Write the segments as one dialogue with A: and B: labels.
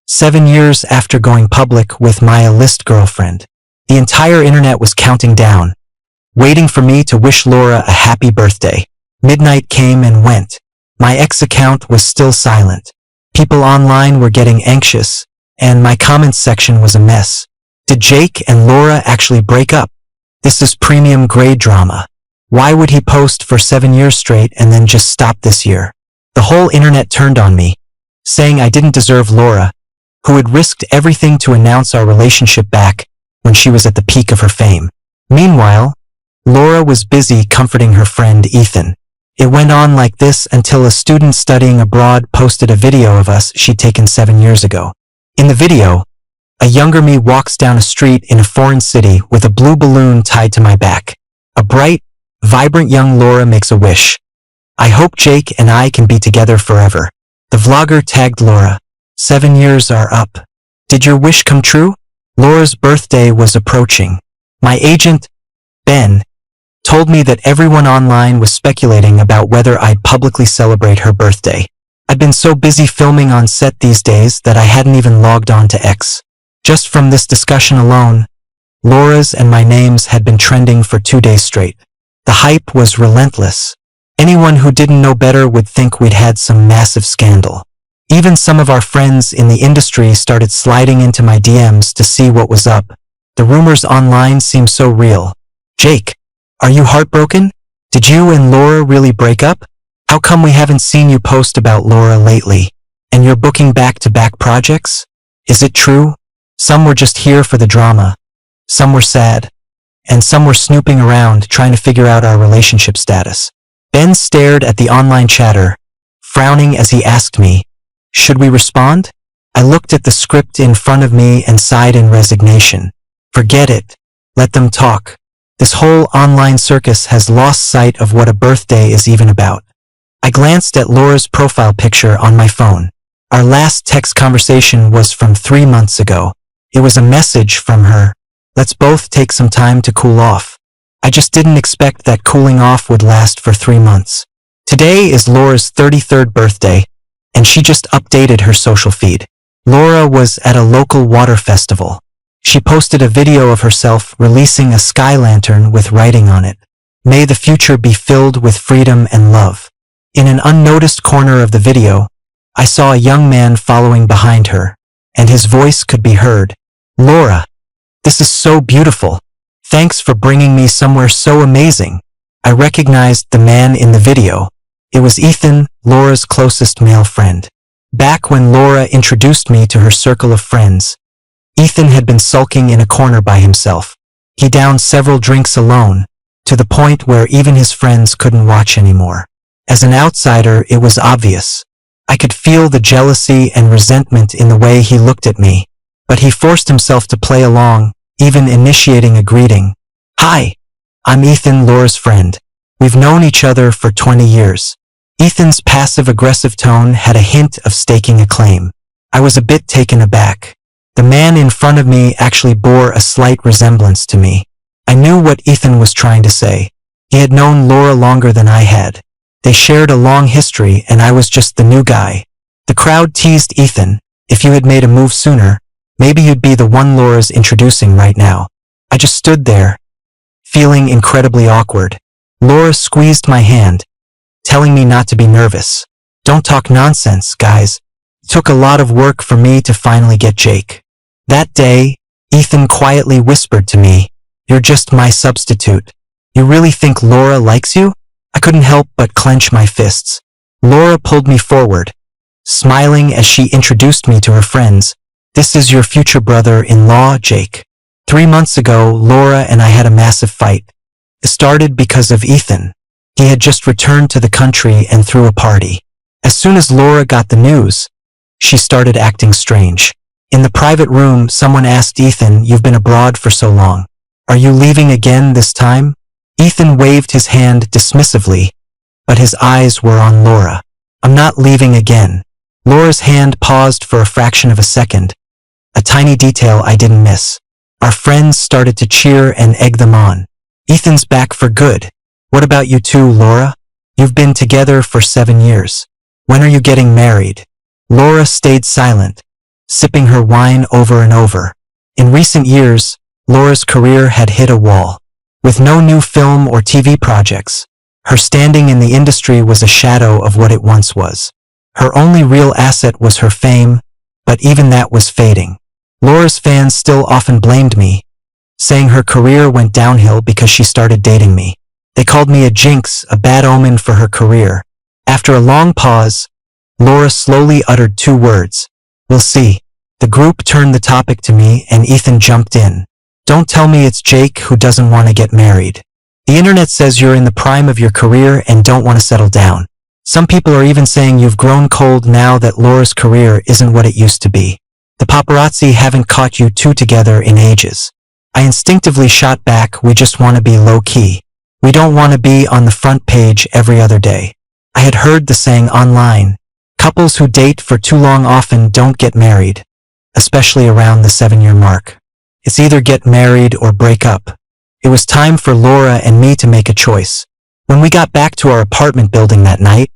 A: 7 years after going public with my A-list girlfriend. The entire internet was counting down, waiting for me to wish Laura a happy birthday. Midnight came and went. My ex account was still silent. People online were getting anxious, and my comments section was a mess. Did Jake and Laura actually break up? This is premium grade drama. Why would he post for 7 years straight and then just stop this year? The whole internet turned on me, saying I didn't deserve Laura, who had risked everything to announce our relationship back when she was at the peak of her fame. Meanwhile, Laura was busy comforting her friend Ethan. It went on like this until a student studying abroad posted a video of us she'd taken 7 years ago. In the video, a younger me walks down a street in a foreign city with a blue balloon tied to my back. A bright, vibrant young Laura makes a wish. I hope Jake and I can be together forever. The vlogger tagged Laura. 7 years are up. Did your wish come true? Laura's birthday was approaching. My agent, Ben, told me that everyone online was speculating about whether I'd publicly celebrate her birthday. I'd been so busy filming on set these days that I hadn't even logged on to X. Just from this discussion alone, Laura's and my names had been trending for 2 days straight. The hype was relentless. Anyone who didn't know better would think we'd had some massive scandal. Even some of our friends in the industry started sliding into my DMs to see what was up. The rumors online seemed so real. Jake, are you heartbroken? Did you and Laura really break up? How come we haven't seen you post about Laura lately? And you're booking back-to-back projects? Is it true? Some were just here for the drama. Some were sad. And some were snooping around trying to figure out our relationship status. Ben stared at the online chatter, frowning as he asked me, should we respond? I looked at the script in front of me and sighed in resignation. Forget it. Let them talk. This whole online circus has lost sight of what a birthday is even about. I glanced at Laura's profile picture on my phone. Our last text conversation was from 3 months ago. It was a message from her. Let's both take some time to cool off. I just didn't expect that cooling off would last for 3 months. Today is Laura's 33rd birthday, and she just updated her social feed. Laura was at a local water festival. She posted a video of herself releasing a sky lantern with writing on it. May the future be filled with freedom and love. In an unnoticed corner of the video, I saw a young man following behind her, and his voice could be heard. Laura, this is so beautiful. Thanks for bringing me somewhere so amazing. I recognized the man in the video. It was Ethan, Laura's closest male friend. Back when Laura introduced me to her circle of friends, Ethan had been sulking in a corner by himself. He downed several drinks alone, to the point where even his friends couldn't watch anymore. As an outsider, it was obvious. I could feel the jealousy and resentment in the way he looked at me, but he forced himself to play along, even initiating a greeting. Hi, I'm Ethan, Laura's friend. We've known each other for 20 years. Ethan's passive-aggressive tone had a hint of staking a claim. I was a bit taken aback. The man in front of me actually bore a slight resemblance to me. I knew what Ethan was trying to say. He had known Laura longer than I had. They shared a long history, and I was just the new guy. The crowd teased Ethan. If you had made a move sooner, maybe you'd be the one Laura's introducing right now. I just stood there, feeling incredibly awkward. Laura squeezed my hand, telling me not to be nervous. Don't talk nonsense, guys. It took a lot of work for me to finally get Jake. That day, Ethan quietly whispered to me, "You're just my substitute. You really think Laura likes you?" I couldn't help but clench my fists. Laura pulled me forward, smiling as she introduced me to her friends. "This is your future brother-in-law, Jake." 3 months ago, Laura and I had a massive fight. It started because of Ethan. He had just returned to the country and threw a party. As soon as Laura got the news, she started acting strange. In the private room, someone asked Ethan, "You've been abroad for so long. Are you leaving again this time?" Ethan waved his hand dismissively, but his eyes were on Laura. "I'm not leaving again." Laura's hand paused for a fraction of a second, a tiny detail I didn't miss. Our friends started to cheer and egg them on. "Ethan's back for good. What about you two, Laura? You've been together for 7 years. When are you getting married?" Laura stayed silent, sipping her wine over and over. In recent years, Laura's career had hit a wall. With no new film or TV projects, her standing in the industry was a shadow of what it once was. Her only real asset was her fame, but even that was fading. Laura's fans still often blamed me, saying her career went downhill because she started dating me. They called me a jinx, a bad omen for her career. After a long pause, Laura slowly uttered 2 words. "We'll see." The group turned the topic to me and Ethan jumped in. "Don't tell me it's Jake who doesn't want to get married. The internet says you're in the prime of your career and don't want to settle down. Some people are even saying you've grown cold now that Laura's career isn't what it used to be. The paparazzi haven't caught you two together in ages." I instinctively shot back, "We just want to be low-key. We don't want to be on the front page every other day." I had heard the saying online, couples who date for too long often don't get married, especially around the 7-year mark. It's either get married or break up. It was time for Laura and me to make a choice. When we got back to our apartment building that night,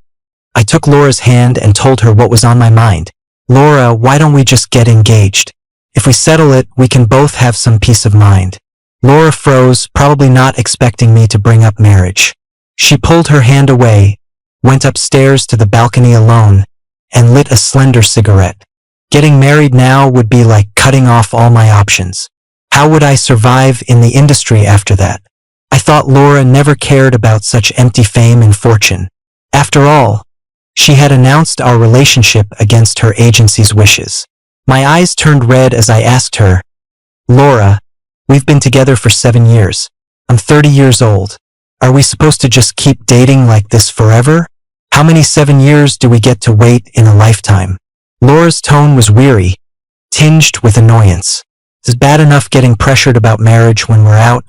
A: I took Laura's hand and told her what was on my mind. "Laura, why don't we just get engaged? If we settle it, we can both have some peace of mind." Laura froze, probably not expecting me to bring up marriage. She pulled her hand away, went upstairs to the balcony alone, and lit a slender cigarette. Getting married now would be like cutting off all my options. How would I survive in the industry after that? I thought Laura never cared about such empty fame and fortune. After all, she had announced our relationship against her agency's wishes. My eyes turned red as I asked her, "Laura, we've been together for 7 years. I'm 30 years old. Are we supposed to just keep dating like this forever? How many 7 years do we get to wait in a lifetime?" Laura's tone was weary, tinged with annoyance. It's bad enough getting pressured about marriage when we're out,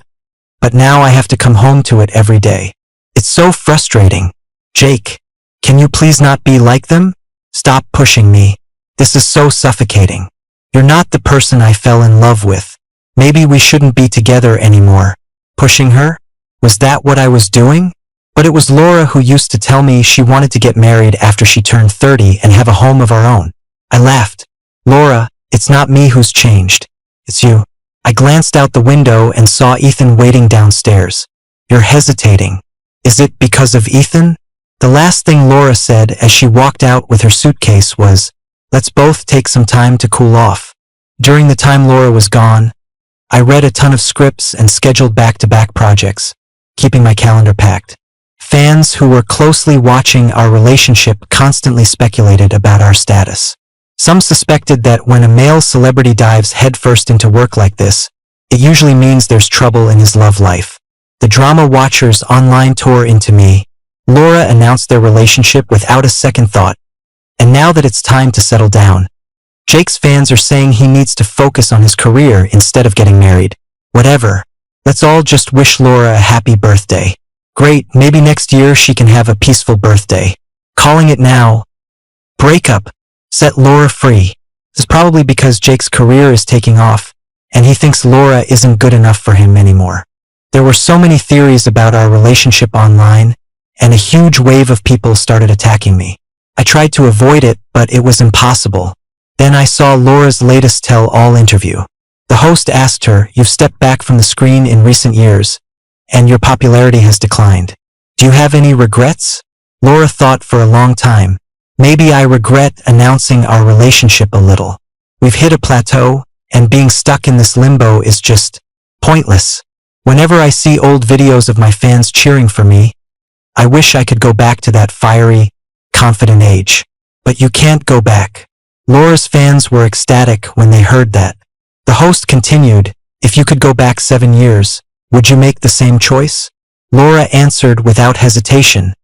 A: but now I have to come home to it every day. It's so frustrating. "Jake, can you please not be like them? Stop pushing me. This is so suffocating. You're not the person I fell in love with. Maybe we shouldn't be together anymore." Pushing her? Was that what I was doing? But it was Laura who used to tell me she wanted to get married after she turned 30 and have a home of our own. I laughed. "Laura, it's not me who's changed. It's you." I glanced out the window and saw Ethan waiting downstairs. "You're hesitating. Is it because of Ethan?" The last thing Laura said as she walked out with her suitcase was, "Let's both take some time to cool off." During the time Laura was gone, I read a ton of scripts and scheduled back-to-back projects, keeping my calendar packed. Fans who were closely watching our relationship constantly speculated about our status. Some suspected that when a male celebrity dives headfirst into work like this, it usually means there's trouble in his love life. The drama watchers online tore into me. Laura announced their relationship without a second thought. And now that it's time to settle down, Jake's fans are saying he needs to focus on his career instead of getting married. Whatever. Let's all just wish Laura a happy birthday. Great, maybe next year she can have a peaceful birthday. Calling it now. Breakup. Set Laura free. This is probably because Jake's career is taking off, and he thinks Laura isn't good enough for him anymore. There were so many theories about our relationship online, and a huge wave of people started attacking me. I tried to avoid it, but it was impossible. Then I saw Laura's latest tell-all interview. The host asked her, "You've stepped back from the screen in recent years, and your popularity has declined. Do you have any regrets?" Laura thought for a long time. "Maybe I regret announcing our relationship a little. We've hit a plateau, and being stuck in this limbo is just pointless. Whenever I see old videos of my fans cheering for me, I wish I could go back to that fiery, confident age. But you can't go back." Laura's fans were ecstatic when they heard that. The host continued, "If you could go back 7 years, would you make the same choice?" Laura answered without hesitation,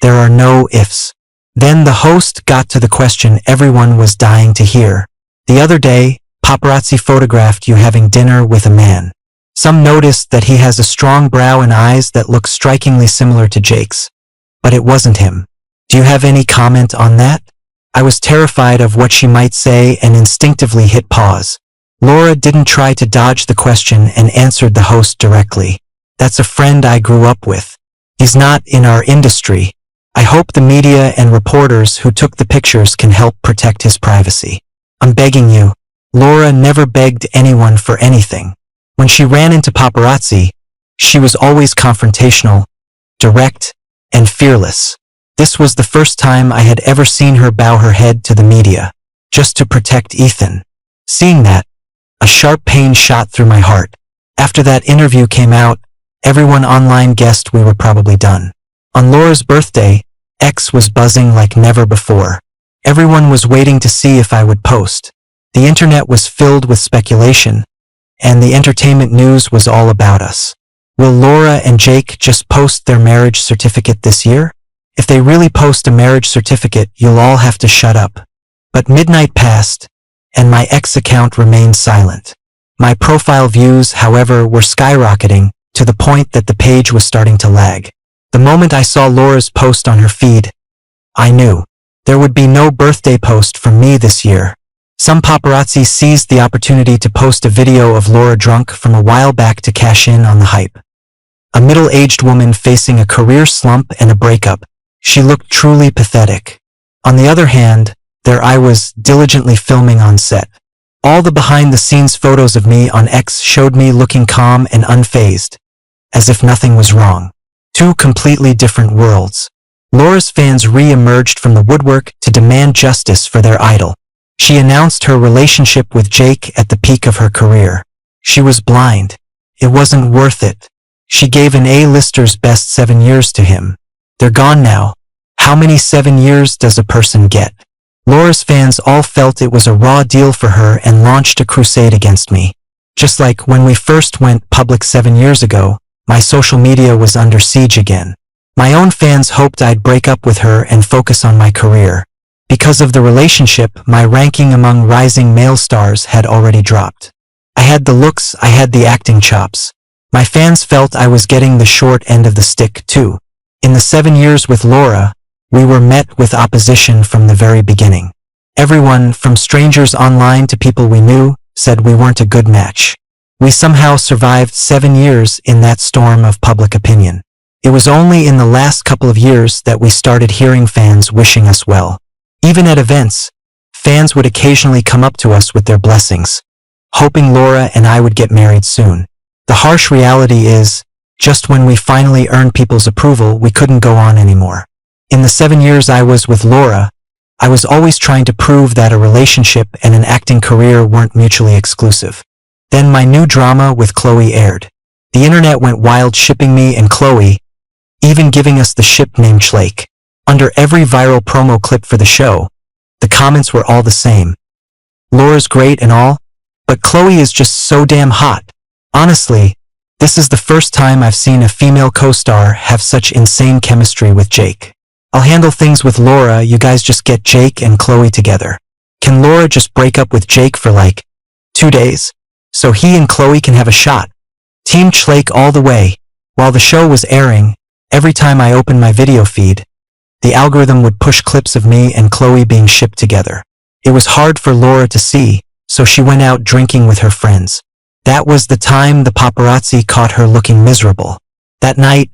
A: "There are no ifs." Then the host got to the question everyone was dying to hear. "The other day, paparazzi photographed you having dinner with a man. Some noticed that he has a strong brow and eyes that look strikingly similar to Jake's. But it wasn't him. Do you have any comment on that?" I was terrified of what she might say and instinctively hit pause. Laura didn't try to dodge the question and answered the host directly. "That's a friend I grew up with. He's not in our industry. I hope the media and reporters who took the pictures can help protect his privacy." I'm begging you." Laura never begged anyone for anything. When she ran into paparazzi, she was always confrontational, direct, and fearless. This was the first time I had ever seen her bow her head to the media, just to protect Ethan. Seeing that, a sharp pain shot through my heart. After that interview came out, everyone online guessed we were probably done. On Laura's birthday, X was buzzing like never before. Everyone was waiting to see if I would post. The internet was filled with speculation, and the entertainment news was all about us. Will Laura and Jake just post their marriage certificate this year? If they really post a marriage certificate, you'll all have to shut up. But midnight passed, and my X account remained silent. My profile views, however, were skyrocketing to the point that the page was starting to lag. The moment I saw Laura's post on her feed, I knew there would be no birthday post from me this year. Some paparazzi seized the opportunity to post a video of Laura drunk from a while back to cash in on the hype. A middle-aged woman facing a career slump and a breakup, she looked truly pathetic. On the other hand, there I was, diligently filming on set. All the behind-the-scenes photos of me on X showed me looking calm and unfazed, as if nothing was wrong. Two completely different worlds. Laura's fans re-emerged from the woodwork to demand justice for their idol. She announced her relationship with Jake at the peak of her career. She was blind. It wasn't worth it. She gave an A-lister's best 7 years to him. They're gone now. How many 7 years does a person get? Laura's fans all felt it was a raw deal for her and launched a crusade against me. Just like when we first went public 7 years ago, my social media was under siege again. My own fans hoped I'd break up with her and focus on my career. Because of the relationship, my ranking among rising male stars had already dropped. I had the looks, I had the acting chops. My fans felt I was getting the short end of the stick, too. In the 7 years with Laura, we were met with opposition from the very beginning. Everyone, from strangers online to people we knew, said we weren't a good match. We somehow survived 7 years in that storm of public opinion. It was only in the last couple of years that we started hearing fans wishing us well. Even at events, fans would occasionally come up to us with their blessings, hoping Laura and I would get married soon. The harsh reality is, just when we finally earned people's approval, we couldn't go on anymore. In the 7 years I was with Laura, I was always trying to prove that a relationship and an acting career weren't mutually exclusive. Then my new drama with Chloe aired. The internet went wild shipping me and Chloe, even giving us the ship name Chlake. Under every viral promo clip for the show, the comments were all the same. Laura's great and all, but Chloe is just so damn hot. Honestly, this is the first time I've seen a female co-star have such insane chemistry with Jake. I'll handle things with Laura, you guys just get Jake and Chloe together. Can Laura just break up with Jake for like 2 days? So he and Chloe can have a shot. Team Chlake all the way. While the show was airing, every time I opened my video feed, the algorithm would push clips of me and Chloe being shipped together. It was hard for Laura to see, so she went out drinking with her friends. That was the time the paparazzi caught her looking miserable. That night,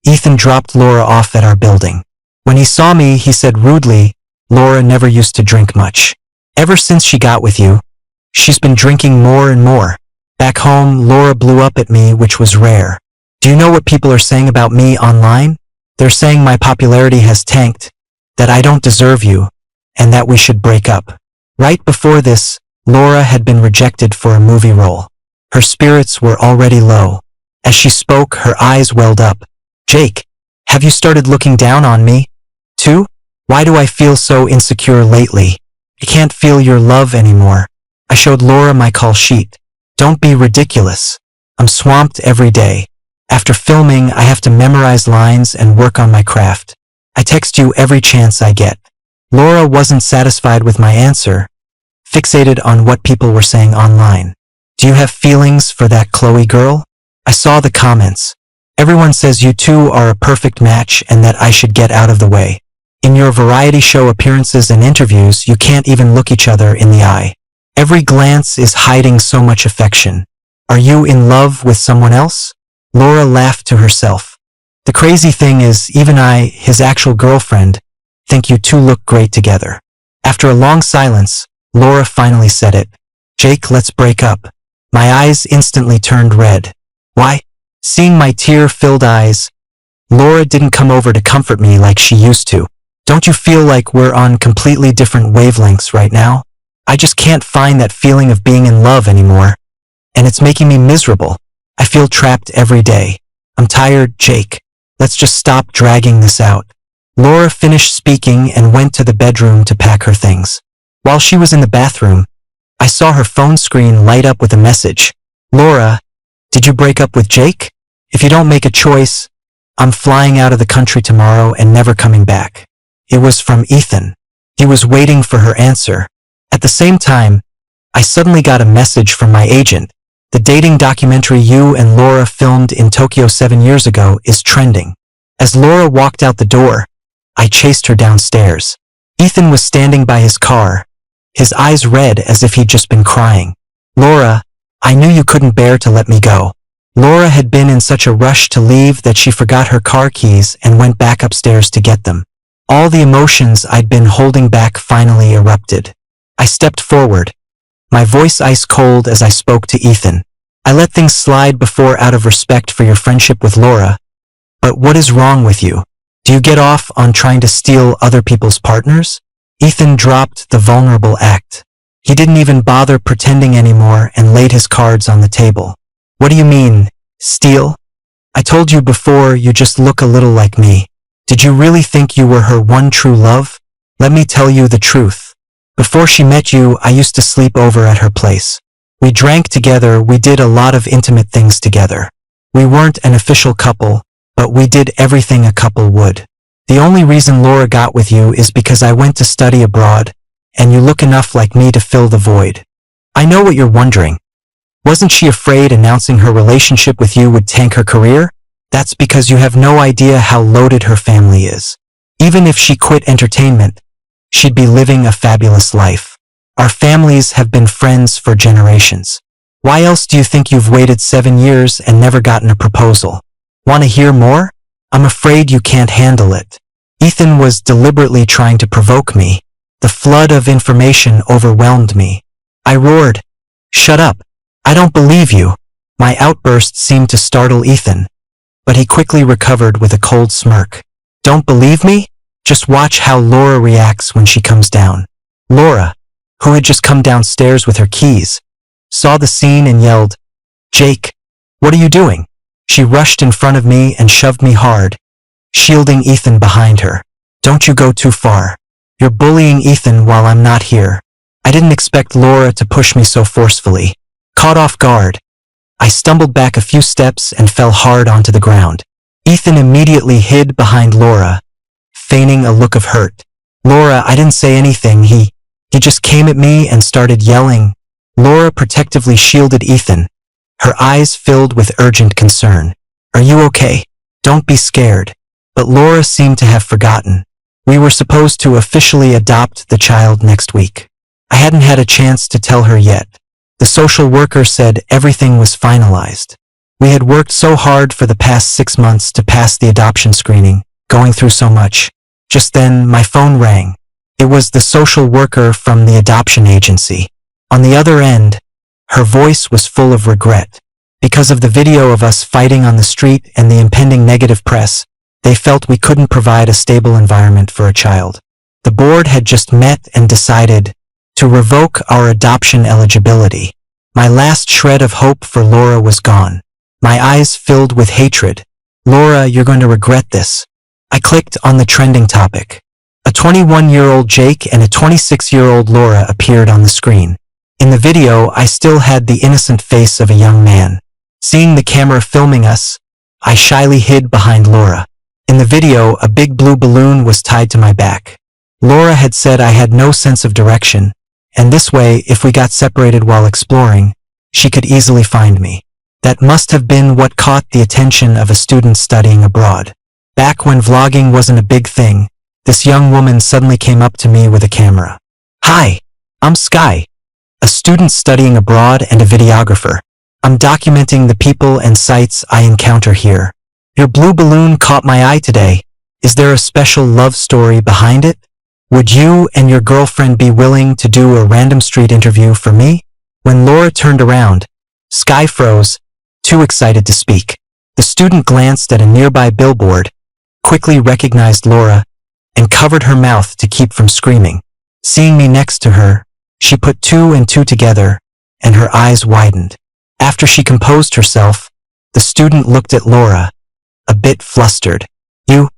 A: Ethan dropped Laura off at our building. When he saw me, he said rudely, "Laura never used to drink much. Ever since she got with you, she's been drinking more and more." Back home, Laura blew up at me, which was rare. Do you know what people are saying about me online? They're saying my popularity has tanked, that I don't deserve you, and that we should break up. Right before this, Laura had been rejected for a movie role. Her spirits were already low. As she spoke, her eyes welled up. "Jake, have you started looking down on me, too? Why do I feel so insecure lately? I can't feel your love anymore." I showed Laura my call sheet. "Don't be ridiculous. I'm swamped every day. After filming, I have to memorize lines and work on my craft. I text you every chance I get." Laura wasn't satisfied with my answer, fixated on what people were saying online. "Do you have feelings for that Chloe girl?" I saw the comments. "Everyone says you two are a perfect match and that I should get out of the way. In your variety show appearances and interviews, you can't even look each other in the eye. Every glance is hiding so much affection. Are you in love with someone else?" Laura laughed to herself. "The crazy thing is, even I, his actual girlfriend, think you two look great together." After a long silence, Laura finally said it. Jake, let's break up. My eyes instantly turned red. Why? Seeing my tear-filled eyes, Laura didn't come over to comfort me like she used to. Don't you feel like we're on completely different wavelengths right now? I just can't find that feeling of being in love anymore. And it's making me miserable. I feel trapped every day. I'm tired, Jake. Let's just stop dragging this out. Laura finished speaking and went to the bedroom to pack her things. While she was in the bathroom, I saw her phone screen light up with a message. Laura, did you break up with Jake? If you don't make a choice, I'm flying out of the country tomorrow and never coming back. It was from Ethan. He was waiting for her answer. At the same time, I suddenly got a message from my agent. The dating documentary you and Laura filmed in Tokyo 7 years ago is trending. As Laura walked out the door, I chased her downstairs. Ethan was standing by his car, his eyes red as if he'd just been crying. Laura, I knew you couldn't bear to let me go. Laura had been in such a rush to leave that she forgot her car keys and went back upstairs to get them. All the emotions I'd been holding back finally erupted. I stepped forward, my voice ice cold as I spoke to Ethan. I let things slide before out of respect for your friendship with Laura. But what is wrong with you? Do you get off on trying to steal other people's partners? Ethan dropped the vulnerable act. He didn't even bother pretending anymore and laid his cards on the table. What do you mean, steal? I told you before you just look a little like me. Did you really think you were her one true love? Let me tell you the truth. Before she met you, I used to sleep over at her place. We drank together, we did a lot of intimate things together. We weren't an official couple, but we did everything a couple would. The only reason Laura got with you is because I went to study abroad, and you look enough like me to fill the void. I know what you're wondering. Wasn't she afraid announcing her relationship with you would tank her career? That's because you have no idea how loaded her family is. Even if she quit entertainment, she'd be living a fabulous life. Our families have been friends for generations. Why else do you think you've waited 7 years and never gotten a proposal? Want to hear more? I'm afraid you can't handle it. Ethan was deliberately trying to provoke me. The flood of information overwhelmed me. I roared, "Shut up! I don't believe you." My outburst seemed to startle Ethan, but he quickly recovered with a cold smirk. Don't believe me? Just watch how Laura reacts when she comes down. Laura, who had just come downstairs with her keys, saw the scene and yelled, "Jake, what are you doing?" She rushed in front of me and shoved me hard, shielding Ethan behind her. Don't you go too far. You're bullying Ethan while I'm not here. I didn't expect Laura to push me so forcefully. Caught off guard, I stumbled back a few steps and fell hard onto the ground. Ethan immediately hid behind Laura, feigning a look of hurt. Laura, I didn't say anything. He just came at me and started yelling. Laura protectively shielded Ethan, her eyes filled with urgent concern. Are you okay? Don't be scared. But Laura seemed to have forgotten. We were supposed to officially adopt the child next week. I hadn't had a chance to tell her yet. The social worker said everything was finalized. We had worked so hard for the past 6 months to pass the adoption screening, going through so much. Just then, my phone rang. It was the social worker from the adoption agency. On the other end, her voice was full of regret. Because of the video of us fighting on the street and the impending negative press, they felt we couldn't provide a stable environment for a child. The board had just met and decided to revoke our adoption eligibility. My last shred of hope for Laura was gone. My eyes filled with hatred. Laura, you're going to regret this. I clicked on the trending topic. A 21-year-old Jake and a 26-year-old Laura appeared on the screen. In the video, I still had the innocent face of a young man. Seeing the camera filming us, I shyly hid behind Laura. In the video, a big blue balloon was tied to my back. Laura had said I had no sense of direction, and this way, if we got separated while exploring, she could easily find me. That must have been what caught the attention of a student studying abroad. Back when vlogging wasn't a big thing, this young woman suddenly came up to me with a camera. Hi, I'm Sky, a student studying abroad and a videographer. I'm documenting the people and sights I encounter here. Your blue balloon caught my eye today. Is there a special love story behind it? Would you and your girlfriend be willing to do a random street interview for me? When Laura turned around, Sky froze, too excited to speak. The student glanced at a nearby billboard, quickly recognized Laura, and covered her mouth to keep from screaming. Seeing me next to her, she put two and two together, and her eyes widened. After she composed herself, the student looked at Laura, a bit flustered. You're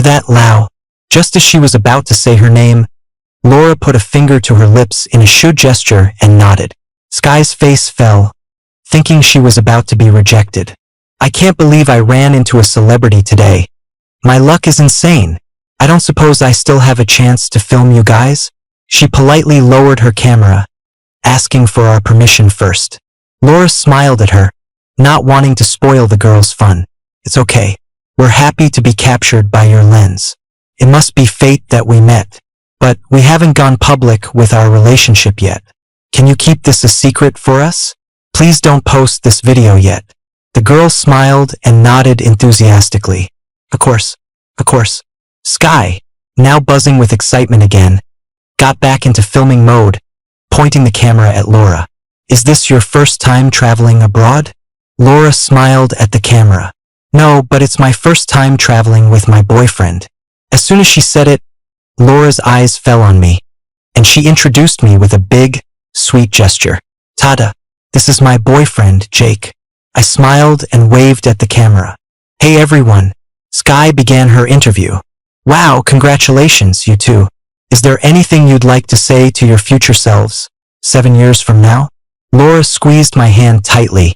A: that Lau. Just as she was about to say her name, Laura put a finger to her lips in a should gesture and nodded. Sky's face fell, thinking she was about to be rejected. I can't believe I ran into a celebrity today. My luck is insane. I don't suppose I still have a chance to film you guys? She politely lowered her camera, asking for our permission first. Laura smiled at her, not wanting to spoil the girls' fun. It's okay. We're happy to be captured by your lens. It must be fate that we met. But we haven't gone public with our relationship yet. Can you keep this a secret for us? Please don't post this video yet. The girl smiled and nodded enthusiastically. Of course. Sky, now buzzing with excitement again, got back into filming mode, pointing the camera at Laura. Is this your first time traveling abroad? Laura smiled at the camera. No, but it's my first time traveling with my boyfriend. As soon as she said it, Laura's eyes fell on me, and she introduced me with a big, sweet gesture. Tada, this is my boyfriend, Jake. I smiled and waved at the camera. Hey everyone, Sky began her interview. Wow, congratulations, you two. Is there anything you'd like to say to your future selves, 7 years from now? Laura squeezed my hand tightly,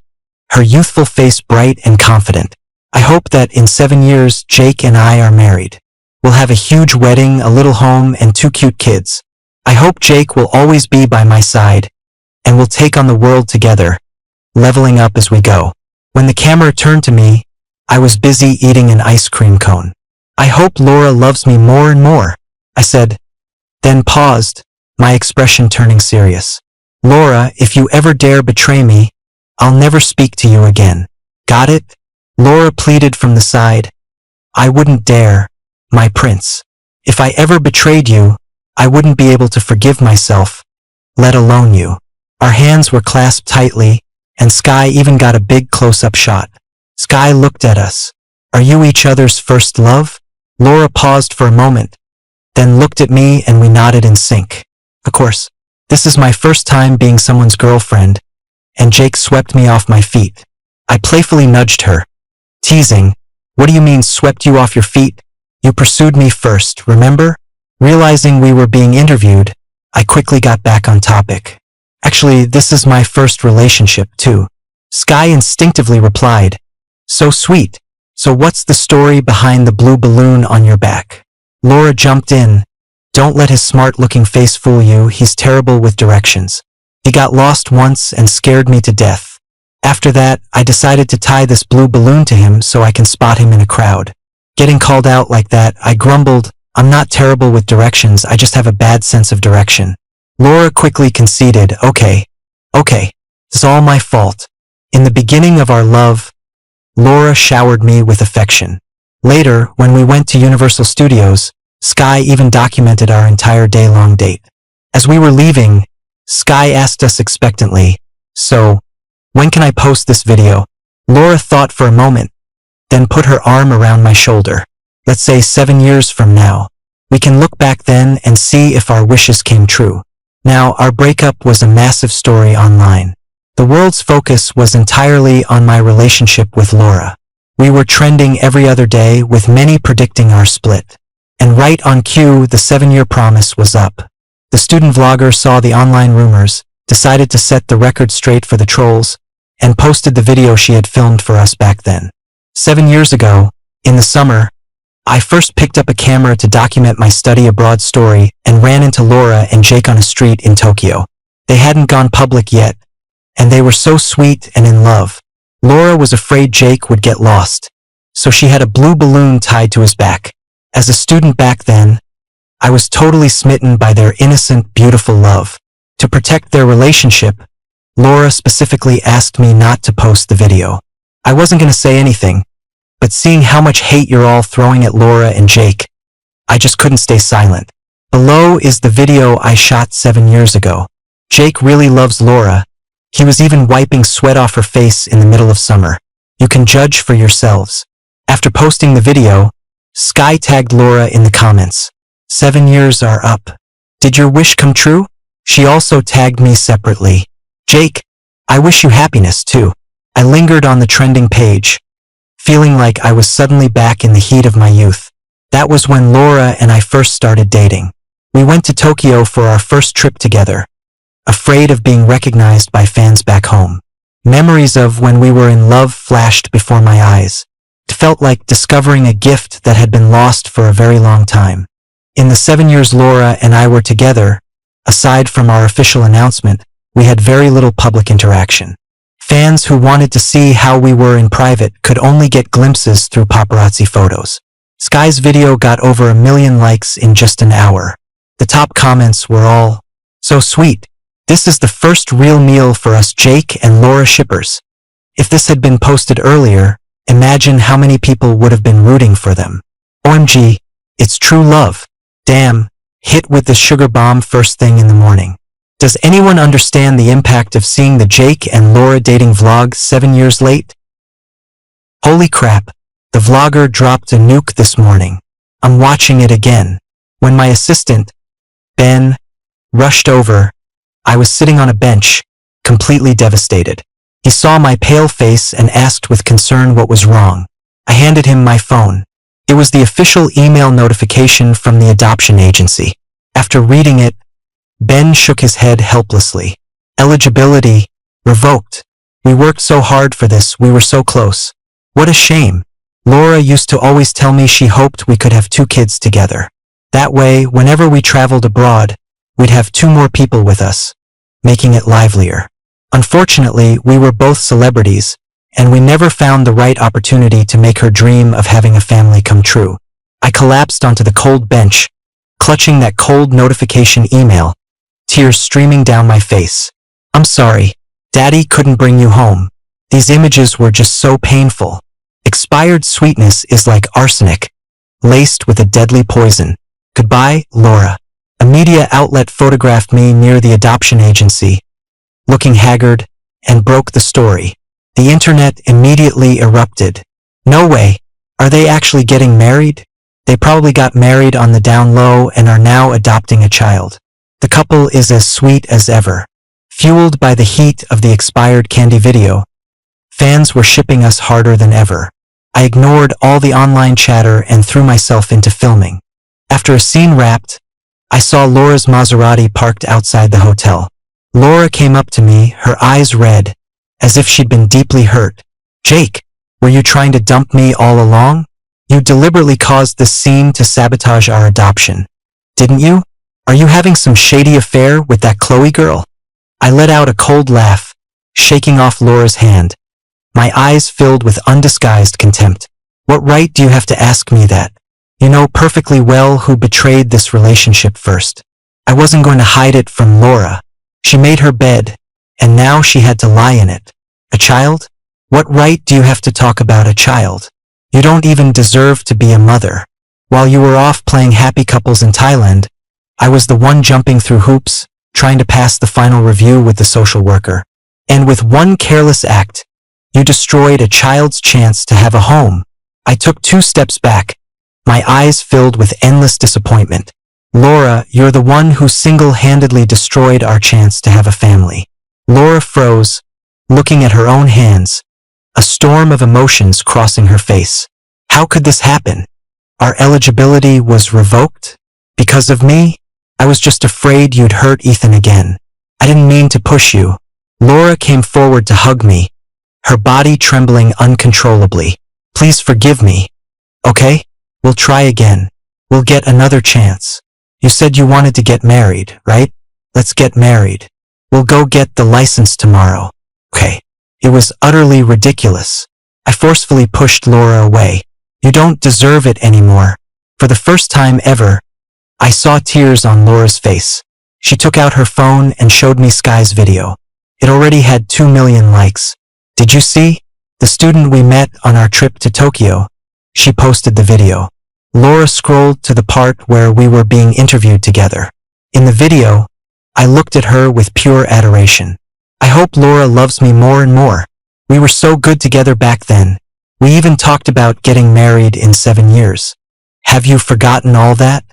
A: her youthful face bright and confident. I hope that in 7 years, Jake and I are married. We'll have a huge wedding, a little home, and 2 cute kids. I hope Jake will always be by my side, and we'll take on the world together, leveling up as we go. When the camera turned to me, I was busy eating an ice cream cone. I hope Laura loves me more and more, I said, then paused, my expression turning serious. Laura, if you ever dare betray me, I'll never speak to you again. Got it? Laura pleaded from the side. I wouldn't dare, my prince. If I ever betrayed you, I wouldn't be able to forgive myself, let alone you. Our hands were clasped tightly, and Sky even got a big close-up shot. Sky looked at us. Are you each other's first love? Laura paused for a moment, then looked at me and we nodded in sync. Of course, this is my first time being someone's girlfriend, and Jake swept me off my feet. I playfully nudged her, teasing, what do you mean swept you off your feet? You pursued me first, remember? Realizing we were being interviewed, I quickly got back on topic. Actually, this is my first relationship, too. Sky instinctively replied, so sweet. So what's the story behind the blue balloon on your back? Laura jumped in. Don't let his smart-looking face fool you, he's terrible with directions. He got lost once and scared me to death. After that, I decided to tie this blue balloon to him so I can spot him in a crowd. Getting called out like that, I grumbled, I'm not terrible with directions, I just have a bad sense of direction. Laura quickly conceded, okay, it's all my fault. In the beginning of our love, Laura showered me with affection. Later, when we went to Universal Studios, Sky even documented our entire day-long date. As we were leaving, Sky asked us expectantly, so, when can I post this video? Laura thought for a moment, then put her arm around my shoulder. Let's say 7 years from now. We can look back then and see if our wishes came true. Now, our breakup was a massive story online. The world's focus was entirely on my relationship with Laura. We were trending every other day with many predicting our split. And right on cue, the 7-year promise was up. The student vlogger saw the online rumors, decided to set the record straight for the trolls, and posted the video she had filmed for us back then. 7 years ago, in the summer, I first picked up a camera to document my study abroad story and ran into Laura and Jake on a street in Tokyo. They hadn't gone public yet, and they were so sweet and in love. Laura was afraid Jake would get lost, so she had a blue balloon tied to his back. As a student back then, I was totally smitten by their innocent, beautiful love. To protect their relationship, Laura specifically asked me not to post the video. I wasn't going to say anything, but seeing how much hate you're all throwing at Laura and Jake, I just couldn't stay silent. Below is the video I shot 7 years ago. Jake really loves Laura. He was even wiping sweat off her face in the middle of summer. You can judge for yourselves. After posting the video, Sky tagged Laura in the comments. 7 years are up. Did your wish come true? She also tagged me separately. Jake, I wish you happiness too. I lingered on the trending page, feeling like I was suddenly back in the heat of my youth. That was when Laura and I first started dating. We went to Tokyo for our first trip together, afraid of being recognized by fans back home. Memories of when we were in love flashed before my eyes. It felt like discovering a gift that had been lost for a very long time. In the 7 years Laura and I were together, aside from our official announcement, we had very little public interaction. Fans who wanted to see how we were in private could only get glimpses through paparazzi photos. Sky's video got over 1 million likes in just an hour. The top comments were all, "So sweet. This is the first real meal for us Jake and Laura shippers." If this had been posted earlier, imagine how many people would have been rooting for them. OMG, it's true love. Damn, hit with the sugar bomb first thing in the morning. Does anyone understand the impact of seeing the Jake and Laura dating vlog 7 years late? Holy crap, the vlogger dropped a nuke this morning. I'm watching it again. When my assistant, Ben, rushed over, I was sitting on a bench, completely devastated. He saw my pale face and asked with concern what was wrong. I handed him my phone. It was the official email notification from the adoption agency. After reading it, Ben shook his head helplessly. Eligibility revoked. We worked so hard for this, we were so close. What a shame. Laura used to always tell me she hoped we could have 2 kids together. That way, whenever we traveled abroad, we'd have 2 more people with us, making it livelier. Unfortunately, we were both celebrities, and we never found the right opportunity to make her dream of having a family come true. I collapsed onto the cold bench, clutching that cold notification email, tears streaming down my face. I'm sorry, Daddy couldn't bring you home. These images were just so painful. Expired sweetness is like arsenic, laced with a deadly poison. Goodbye, Laura. A media outlet photographed me near the adoption agency, looking haggard, and broke the story. The internet immediately erupted. No way. Are they actually getting married? They probably got married on the down low and are now adopting a child. The couple is as sweet as ever. Fueled by the heat of the expired candy video, fans were shipping us harder than ever. I ignored all the online chatter and threw myself into filming. After a scene wrapped, I saw Laura's Maserati parked outside the hotel. Laura came up to me, her eyes red, as if she'd been deeply hurt. Jake, were you trying to dump me all along? You deliberately caused this scene to sabotage our adoption, didn't you? Are you having some shady affair with that Chloe girl? I let out a cold laugh, shaking off Laura's hand. My eyes filled with undisguised contempt. What right do you have to ask me that? You know perfectly well who betrayed this relationship first. I wasn't going to hide it from Laura. She made her bed, and now she had to lie in it. A child? What right do you have to talk about a child? You don't even deserve to be a mother. While you were off playing happy couples in Thailand, I was the one jumping through hoops, trying to pass the final review with the social worker. And with one careless act, you destroyed a child's chance to have a home. I took 2 steps back, my eyes filled with endless disappointment. Laura, you're the one who single-handedly destroyed our chance to have a family. Laura froze, looking at her own hands, a storm of emotions crossing her face. How could this happen? Our eligibility was revoked? Because of me? I was just afraid you'd hurt Ethan again. I didn't mean to push you. Laura came forward to hug me, her body trembling uncontrollably. Please forgive me. Okay? We'll try again. We'll get another chance. You said you wanted to get married, right? Let's get married. We'll go get the license tomorrow. Okay. It was utterly ridiculous. I forcefully pushed Laura away. You don't deserve it anymore. For the first time ever, I saw tears on Laura's face. She took out her phone and showed me Sky's video. It already had 2 million likes. Did you see? The student we met on our trip to Tokyo. She posted the video. Laura scrolled to the part where we were being interviewed together. In the video, I looked at her with pure adoration. I hope Laura loves me more and more. We were so good together back then. We even talked about getting married in 7 years. Have you forgotten all that?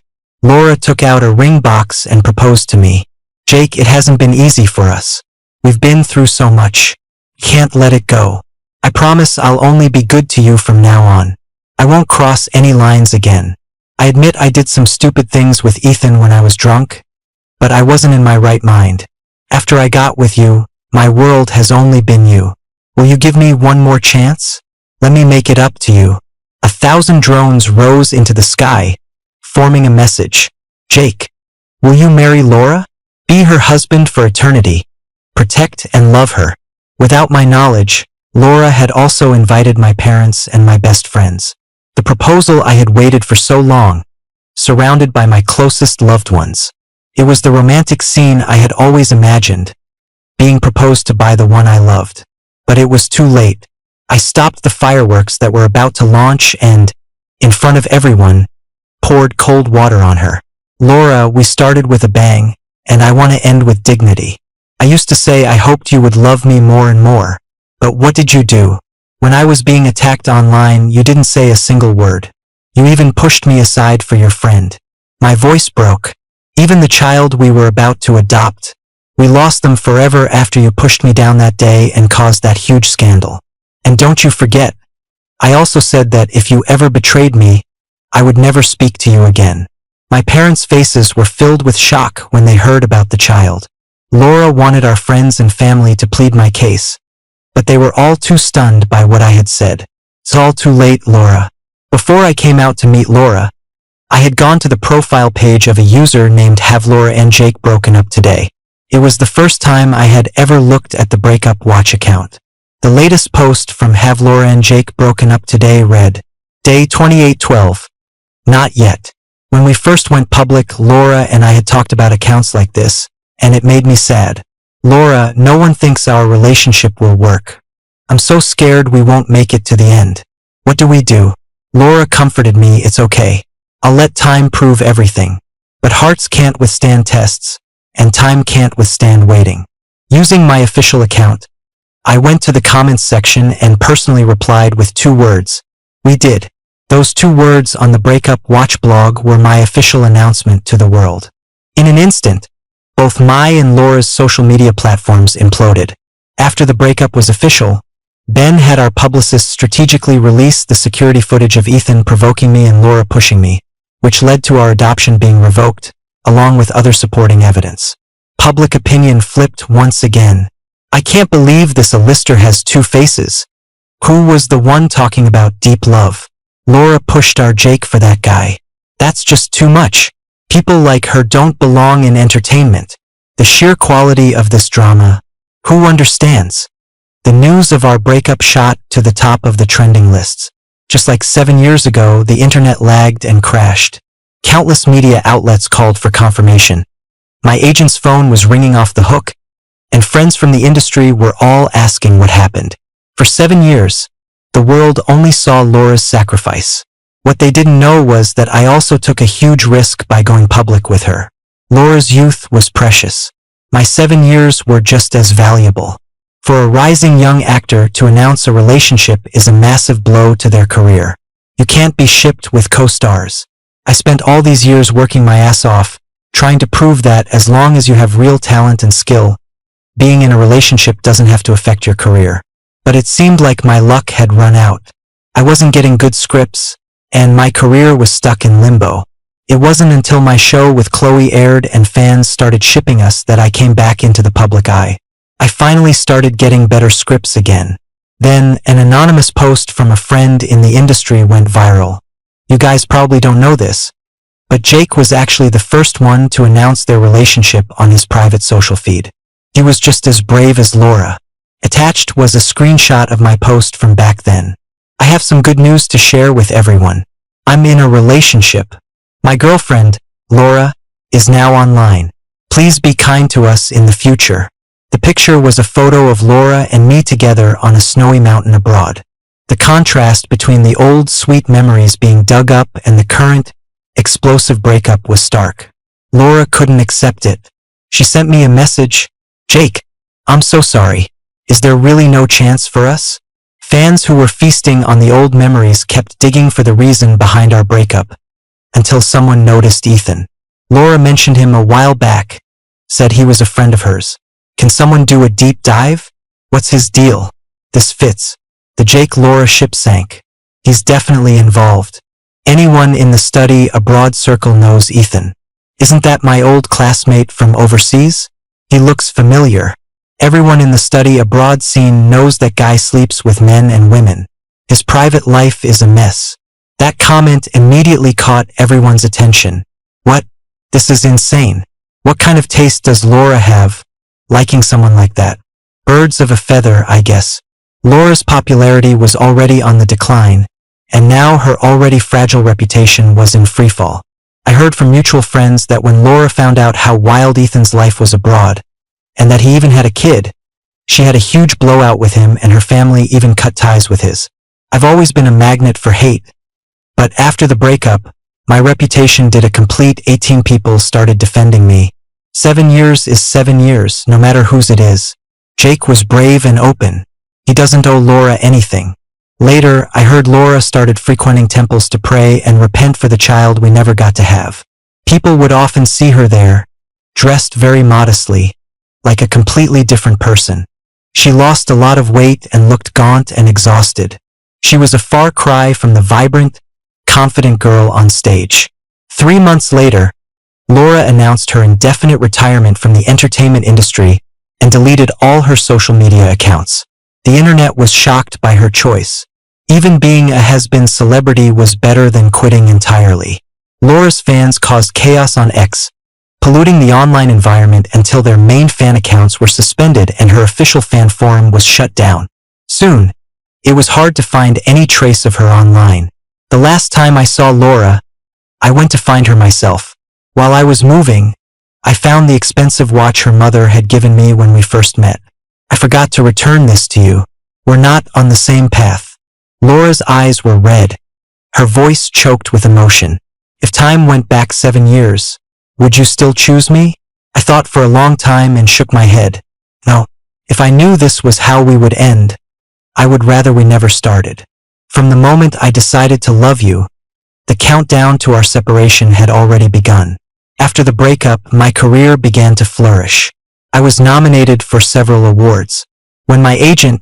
A: Laura took out a ring box and proposed to me. Jake, it hasn't been easy for us. We've been through so much. Can't let it go. I promise I'll only be good to you from now on. I won't cross any lines again. I admit I did some stupid things with Ethan when I was drunk, but I wasn't in my right mind. After I got with you, my world has only been you. Will you give me one more chance? Let me make it up to you. 1,000 drones rose into the sky, forming a message. Jake, will you marry Laura? Be her husband for eternity. Protect and love her. Without my knowledge, Laura had also invited my parents and my best friends. The proposal I had waited for so long, surrounded by my closest loved ones. It was the romantic scene I had always imagined, being proposed to by the one I loved. But it was too late. I stopped the fireworks that were about to launch and, in front of everyone, poured cold water on her. Laura, we started with a bang, and I want to end with dignity. I used to say I hoped you would love me more and more. But what did you do? When I was being attacked online, you didn't say a single word. You even pushed me aside for your friend. My voice broke. Even the child we were about to adopt. We lost them forever after you pushed me down that day and caused that huge scandal. And don't you forget, I also said that if you ever betrayed me, I would never speak to you again. My parents' faces were filled with shock when they heard about the child. Laura wanted our friends and family to plead my case, but they were all too stunned by what I had said. It's all too late, Laura. Before I came out to meet Laura, I had gone to the profile page of a user named Have Laura and Jake Broken Up Today. It was the first time I had ever looked at the Breakup Watch account. The latest post from Have Laura and Jake Broken Up Today read, Day 2812. Not yet. When we first went public, Laura and I had talked about accounts like this, and it made me sad. Laura, no one thinks our relationship will work. I'm so scared we won't make it to the end. What do we do? Laura comforted me, it's okay. I'll let time prove everything. But hearts can't withstand tests, and time can't withstand waiting. Using my official account, I went to the comments section and personally replied with 2 words. We did. Those 2 words on the Breakup Watch blog were my official announcement to the world. In an instant, both my and Laura's social media platforms imploded. After the breakup was official, Ben had our publicist strategically release the security footage of Ethan provoking me and Laura pushing me, which led to our adoption being revoked, along with other supporting evidence. Public opinion flipped once again. I can't believe this A-lister has 2 faces. Who was the one talking about deep love? Laura pushed our Jake for that guy. That's just too much. People like her don't belong in entertainment. The sheer quality of this drama. Who understands? The news of our breakup shot to the top of the trending lists. Just like 7 years ago, the internet lagged and crashed. Countless media outlets called for confirmation. My agent's phone was ringing off the hook, and friends from the industry were all asking what happened. For 7 years, the world only saw Laura's sacrifice. What they didn't know was that I also took a huge risk by going public with her. Laura's youth was precious. My 7 years were just as valuable. For a rising young actor to announce a relationship is a massive blow to their career. You can't be shipped with co-stars. I spent all these years working my ass off, trying to prove that as long as you have real talent and skill, being in a relationship doesn't have to affect your career. But it seemed like my luck had run out. I wasn't getting good scripts, and my career was stuck in limbo. It wasn't until my show with Chloe aired and fans started shipping us that I came back into the public eye. I finally started getting better scripts again. Then, an anonymous post from a friend in the industry went viral. You guys probably don't know this, but Jake was actually the first one to announce their relationship on his private social feed. He was just as brave as Laura. Attached was a screenshot of my post from back then. I have some good news to share with everyone. I'm in a relationship. My girlfriend, Laura, is now online. Please be kind to us in the future. The picture was a photo of Laura and me together on a snowy mountain abroad. The contrast between the old sweet memories being dug up and the current, explosive breakup was stark. Laura couldn't accept it. She sent me a message. "Jake, I'm so sorry. Is there really no chance for us?" Fans who were feasting on the old memories kept digging for the reason behind our breakup, until someone noticed Ethan. Laura mentioned him a while back, said he was a friend of hers. "Can someone do a deep dive? What's his deal? This fits. The Jake-Laura ship sank. He's definitely involved. Anyone in the study abroad circle knows Ethan. Isn't that my old classmate from overseas? He looks familiar. Everyone in the study abroad scene knows that guy sleeps with men and women. His private life is a mess." That comment immediately caught everyone's attention. What? This is insane. What kind of taste does Laura have, liking someone like that? Birds of a feather, I guess. Laura's popularity was already on the decline, and now her already fragile reputation was in freefall. I heard from mutual friends that when Laura found out how wild Ethan's life was abroad, and that he even had a kid, she had a huge blowout with him, and her family even cut ties with his. I've always been a magnet for hate, but after the breakup, my reputation did a complete 18. People started defending me. 7 years is 7 years, no matter whose it is. Jake was brave and open. He doesn't owe Laura anything. Later, I heard Laura started frequenting temples to pray and repent for the child we never got to have. People would often see her there, dressed very modestly, like a completely different person. She lost a lot of weight and looked gaunt and exhausted. She was a far cry from the vibrant, confident girl on stage. 3 months later, Laura announced her indefinite retirement from the entertainment industry and deleted all her social media accounts. The internet was shocked by her choice. Even being a has-been celebrity was better than quitting entirely. Laura's fans caused chaos on X, polluting the online environment until their main fan accounts were suspended and her official fan forum was shut down. Soon, it was hard to find any trace of her online. The last time I saw Laura, I went to find her myself. While I was moving, I found the expensive watch her mother had given me when we first met. "I forgot to return this to you. We're not on the same path." Laura's eyes were red. Her voice choked with emotion. "If time went back 7 years, would you still choose me?" I thought for a long time and shook my head. No, if I knew this was how we would end, I would rather we never started. From the moment I decided to love you, the countdown to our separation had already begun. After the breakup, my career began to flourish. I was nominated for several awards. When my agent,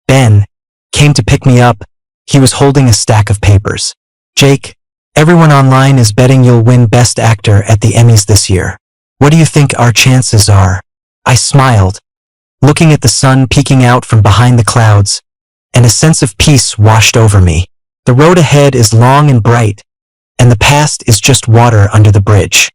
A: Ben, came to pick me up, he was holding a stack of papers. "Jake, everyone online is betting you'll win Best Actor at the Emmys this year. What do you think our chances are?" I smiled, looking at the sun peeking out from behind the clouds, and a sense of peace washed over me. The road ahead is long and bright, and the past is just water under the bridge.